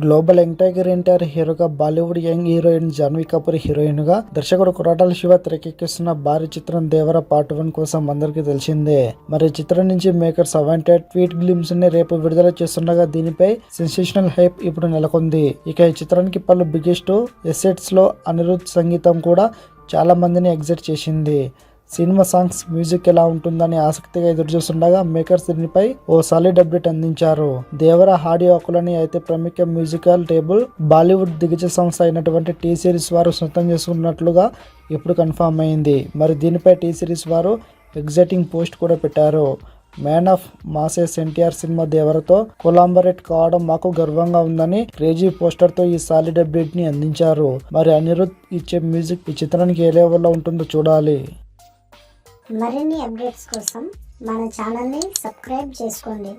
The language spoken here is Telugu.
గ్లోబల్ యంగ్ టైగర్ ఎన్టీఆర్ హీరోగా, Bollywood young heroine Janhvi Kapoor heroine గా, దర్శకుడు కొరటాల శివ తెరకెక్కిస్తున్న భారీ చిత్రం దేవర పార్ట్ 1 కోసం అందరికీ తెలిసిందే. మరి చిత్రం నుంచి మేకర్స్ అవాంటెడ్ ట్వీట్ గ్లిమ్స్ ని రేపు విడుదల చేస్తుండగా దీనిపై సెన్సేషనల్ హైప్ ఇప్పుడు నెలకొంది. ఇక ఈ చిత్రానికి పలు బిగ్గెస్ట్ ఎసెట్స్ లో అనిరుద్ సంగీతం కూడా చాలా మందిని ఎగ్జైట్ చేసింది. సినిమా సాంగ్స్, మ్యూజిక్ ఎలా ఉంటుందని ఆసక్తిగా ఎదురుచూస్తుండగా మేకర్స్ దీనిపై ఓ సాలిడ్ అప్డేట్ అందించారు. దేవర ఆడియో హక్కులని అయితే ప్రముఖ మ్యూజికల్ టేబుల్ బాలీవుడ్ దిగ్గజ సంస్థ అయినటువంటి టీ సిరీస్ వారు సొంతం చేసుకున్నట్లుగా ఇప్పుడు కన్ఫర్మ్ అయింది. మరి దీనిపై టీ సిరీస్ వారు ఎగ్జైటింగ్ పోస్ట్ కూడా పెట్టారు. Man of masses NTR cinema దేవరతో కొలాబరేట్ కావడం మాకు గర్వంగా ఉందని క్రేజీ పోస్టర్ తో ఈ సాలిడ్ అప్డేట్ ని అందించారు. మరి అనిరుద్ ఇచ్చే మ్యూజిక్ ఈ చిత్రానికి ఏ లెవెల్లో ఉంటుందో చూడాలి. మరిన్ని అప్డేట్స్ కోసం మన ఛానల్ని సబ్స్క్రైబ్ చేసుకోండి.